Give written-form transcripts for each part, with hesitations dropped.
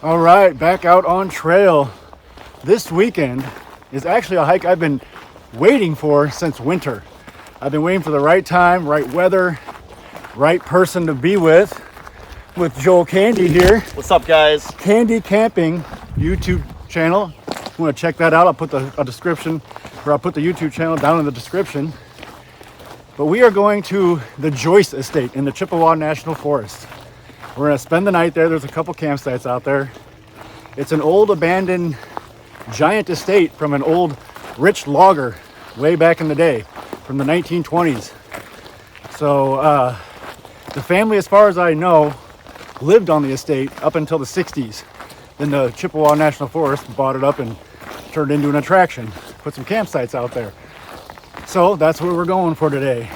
All right, back out on trail. This weekend is actually a hike I've been waiting for since winter. I've been waiting for the right time, right weather, right person to be with Joel Candy here. What's up, guys? Candy Camping YouTube channel. If you want to check that out, I'll put I'll put the YouTube channel down in the description. But we are going to the Joyce Estate in the Chippewa National Forest. We're gonna spend the night there. There's a couple campsites out there. It's an old abandoned giant estate from an old rich logger way back in the day from the 1920s. So the family, as far as I know, lived on the estate up until the 60s. Then the Chippewa National Forest bought it up and turned it into an attraction, put some campsites out there. So that's where we're going for today.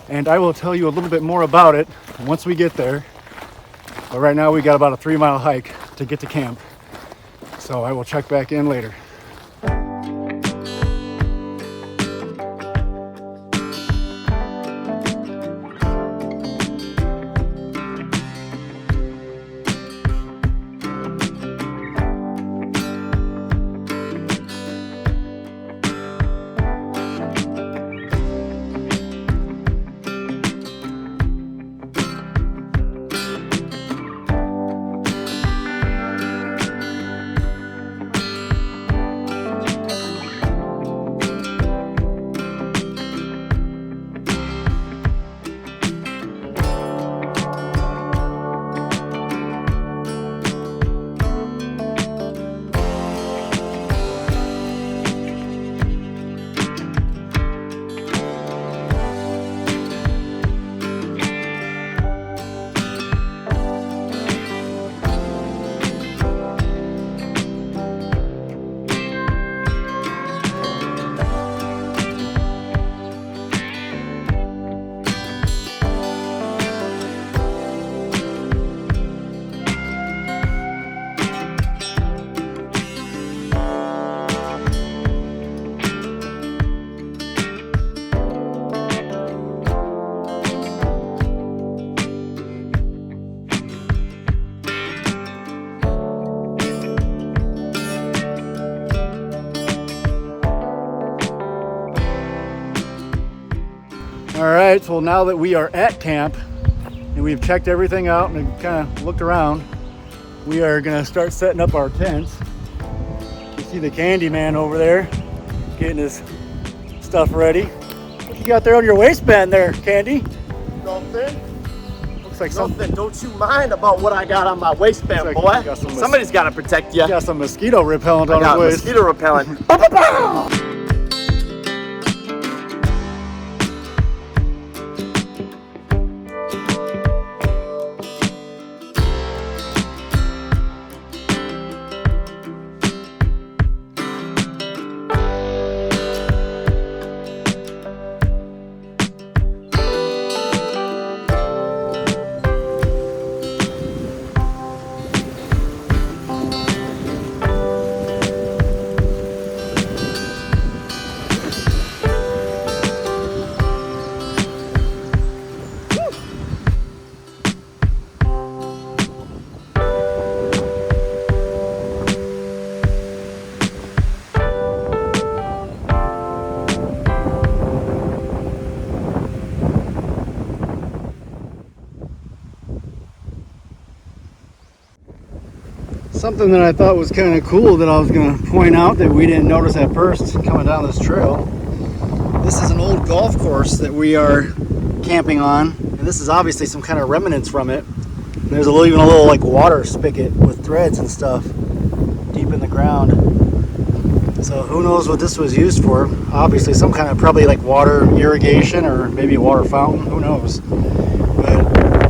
And I will tell you a little bit more about it once we get there. But right now we got about a 3-mile hike to get to camp. So I will check back in later. All right, so now that we are at camp and we've checked everything out and kind of looked around, we are gonna start setting up our tents. You see the Candy Man over there getting his stuff ready. What you got there on your waistband there, Candy? Nothing. Looks like something. Nothing. Don't you mind about what I got on my waistband, Looks boy. like you got some Somebody's got to protect you. You got some mosquito repellent on I got his waist. mosquito repellent. Something that I thought was kind of cool that I was going to point out that we didn't notice at first coming down this trail. This is an old golf course that we are camping on, and this is obviously some kind of remnants from it. And there's even a little like water spigot with threads and stuff deep in the ground. So who knows what this was used for? Obviously some kind of probably like water irrigation or maybe a water fountain, who knows. But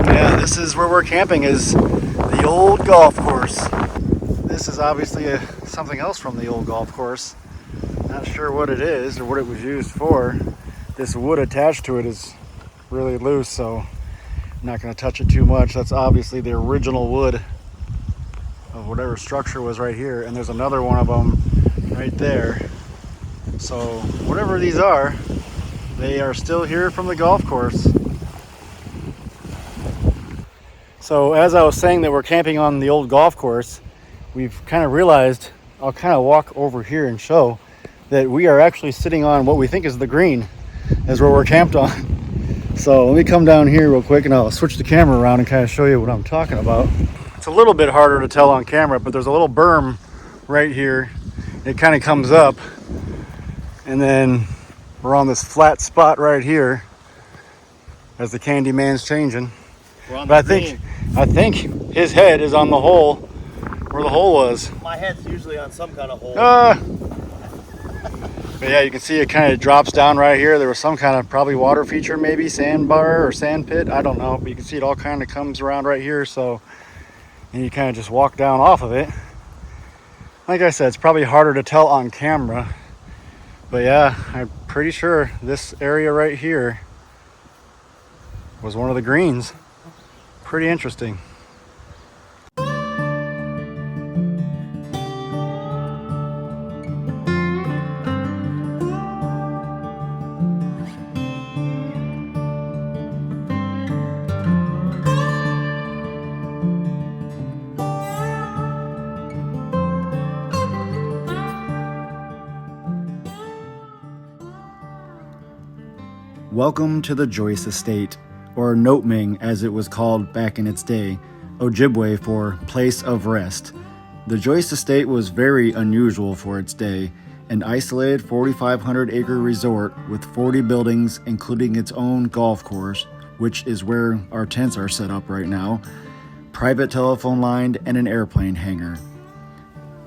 yeah, this is where we're camping, is the old golf course. This is obviously something else from the old golf course. Not sure what it is or what it was used for. This wood attached to it is really loose, so I'm not going to touch it too much. That's obviously the original wood of whatever structure was right here, and there's another one of them right there. So whatever these are, they are still here from the golf course. So as I was saying that we're camping on the old golf course, we've kind of realized, I'll kind of walk over here and show that we are actually sitting on what we think is the green, is where we're camped on. So let me come down here real quick and I'll switch the camera around and kind of show you what I'm talking about. It's a little bit harder to tell on camera, but there's a little berm right here. It kind of comes up and then we're on this flat spot right here as the candy man's changing. But I think his head is on the hole where the hole was. My head's usually on some kind of hole. But yeah, you can see it kind of drops down right here. There was some kind of probably water feature, maybe sandbar or sand pit. I don't know, but you can see it all kind of comes around right here. So, and you kind of just walk down off of it. Like I said, it's probably harder to tell on camera. But yeah, I'm pretty sure this area right here was one of the greens. Pretty interesting. Welcome to the Joyce Estate, or Notming as it was called back in its day, Ojibwe for place of rest. The Joyce Estate was very unusual for its day, an isolated 4,500 acre resort with 40 buildings including its own golf course, which is where our tents are set up right now, private telephone line, and an airplane hangar.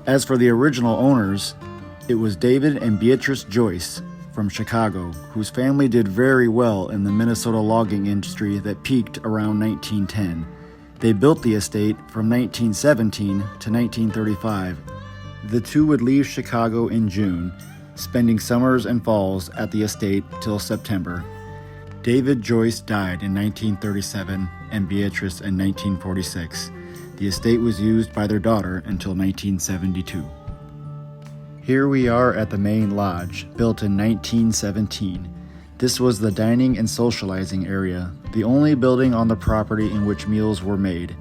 As for the original owners, it was David and Beatrice Joyce from Chicago, whose family did very well in the Minnesota logging industry that peaked around 1910. They built the estate from 1917 to 1935. The two would leave Chicago in June, spending summers and falls at the estate till September. David Joyce died in 1937 and Beatrice in 1946. The estate was used by their daughter until 1972. Here we are at the main lodge, built in 1917. This was the dining and socializing area, the only building on the property in which meals were made.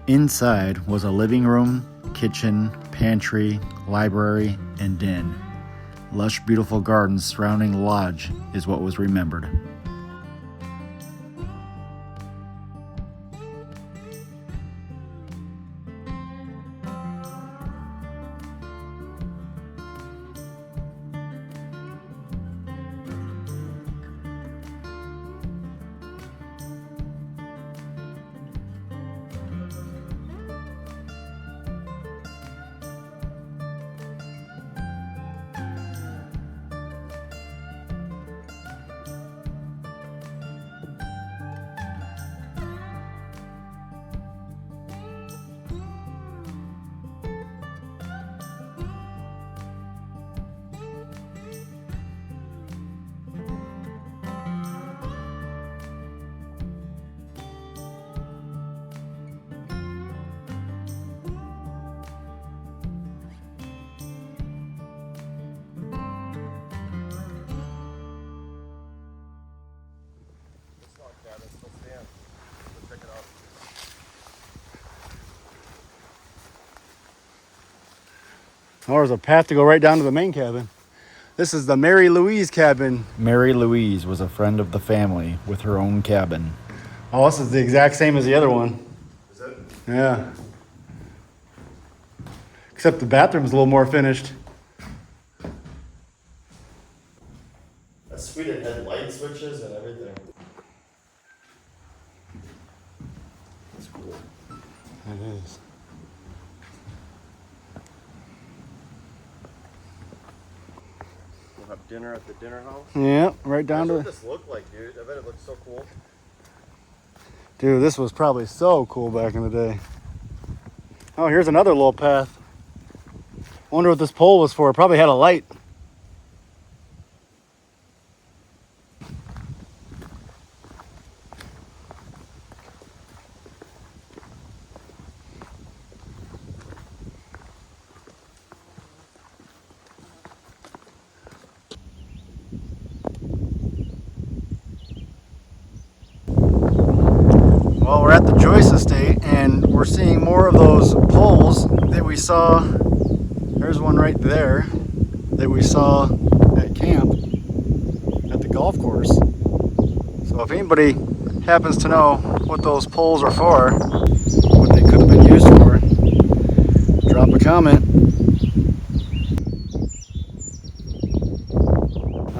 Inside was a living room, kitchen, pantry, library, and den. Lush, beautiful gardens surrounding the lodge is what was remembered. Oh, there's a path to go right down to the main cabin. This is the Mary Louise cabin. Mary Louise was a friend of the family with her own cabin. Oh, this is the exact same as the other one. Is it? Yeah. Except the bathroom's a little more finished. That's sweet. It had light switches and everything. That's cool. It is. We'll have dinner at the dinner house. Yeah, right down That's to... what this looked like, dude. I bet it looks so cool. Dude, this was probably so cool back in the day. Oh, here's another little path. Wonder what this pole was for. It probably had a light. seeing more of those poles that we saw. There's one right there that we saw at camp at the golf course. So if anybody happens to know what those poles are for, what they could have been used for, drop a comment.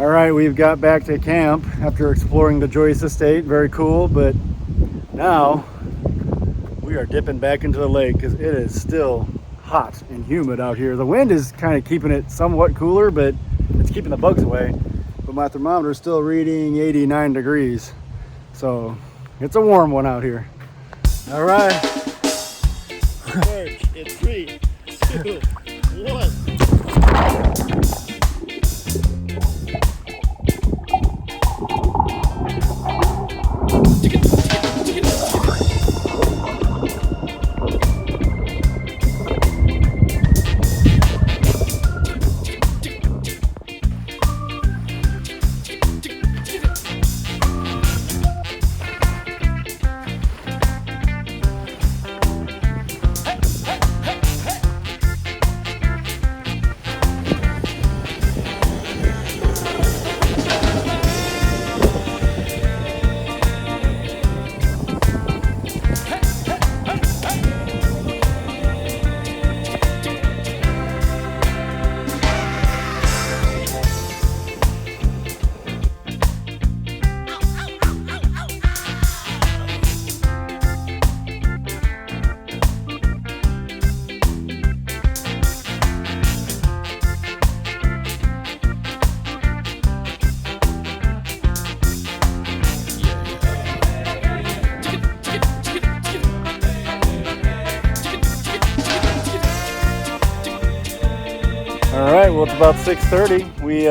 All right, we've got back to camp after exploring the Joyce Estate. Very cool, but now we are dipping back into the lake because it is still hot and humid out here. The wind is kind of keeping it somewhat cooler, but it's keeping the bugs away. But my thermometer is still reading 89 degrees. So it's a warm one out here. All right. It's 3, 2, 1. All right, well, it's about 6:30. We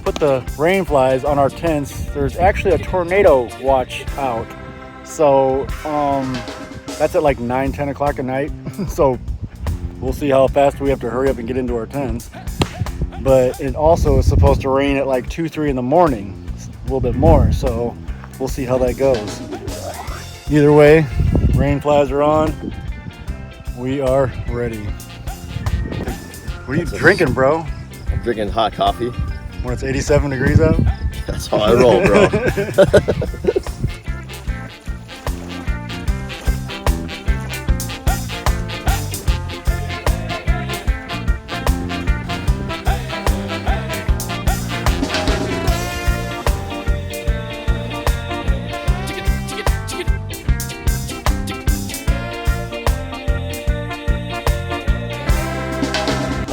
put the rain flies on our tents. There's actually a tornado watch out. So that's at like 9, 10 o'clock at night. So we'll see how fast we have to hurry up and get into our tents. But it also is supposed to rain at like 2, 3 in the morning, a little bit more. So we'll see how that goes. Either way, rain flies are on. We are ready. What are you drinking, bro? I'm drinking hot coffee. When it's 87 degrees out? That's how I roll, bro.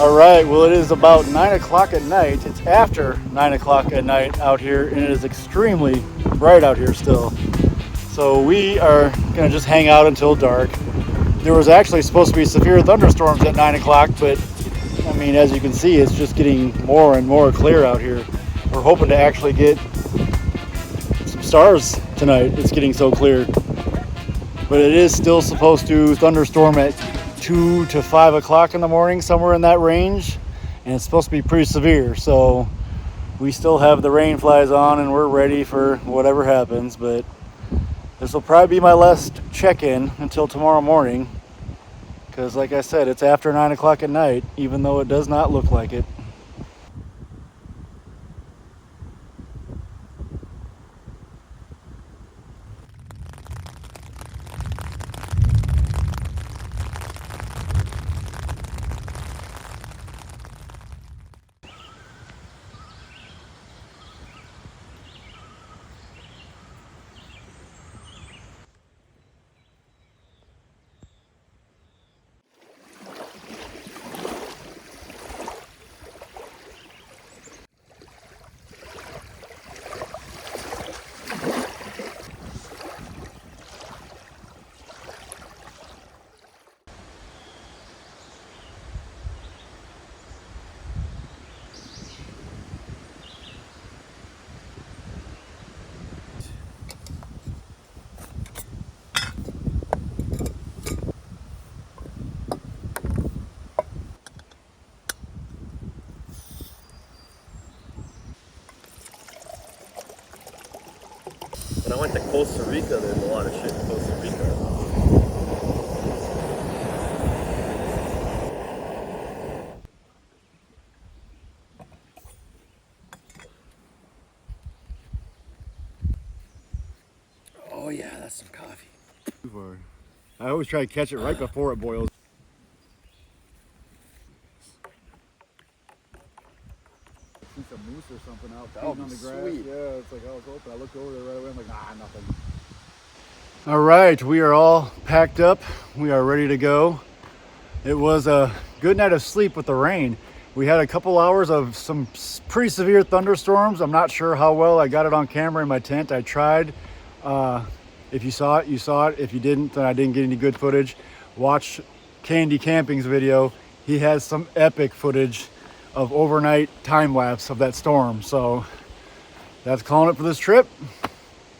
All right, well, it is about 9 o'clock at night. It's after 9 o'clock at night out here, and it is extremely bright out here still. So we are gonna just hang out until dark. There was actually supposed to be severe thunderstorms at 9 o'clock, but I mean, as you can see, it's just getting more and more clear out here. We're hoping to actually get some stars tonight. It's getting so clear. But it is still supposed to thunderstorm at 2 to 5 o'clock in the morning, somewhere in that range, and it's supposed to be pretty severe. So we still have the rain flies on and we're ready for whatever happens. But this will probably be my last check-in until tomorrow morning, because like I said, it's after 9 o'clock at night, even though it does not look like it. When I went to Costa Rica, there's a lot of shit in Costa Rica. far. I always try to catch it right before it boils. See some moose or something out That would feeding on be the grass. sweet. Yeah, it's like I was open. I looked over there right away. I'm like, nah, nothing. All right, we are all packed up. We are ready to go. It was a good night of sleep with the rain. We had a couple hours of some pretty severe thunderstorms. I'm not sure how well I got it on camera in my tent. I tried. If you saw it, you saw it. If you didn't, then I didn't get any good footage. Watch Candy Camping's video. He has some epic footage of overnight time lapse of that storm. So that's calling it for this trip.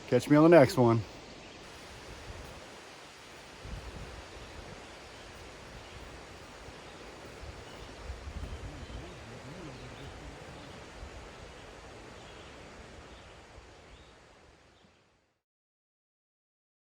Catch me on the next one.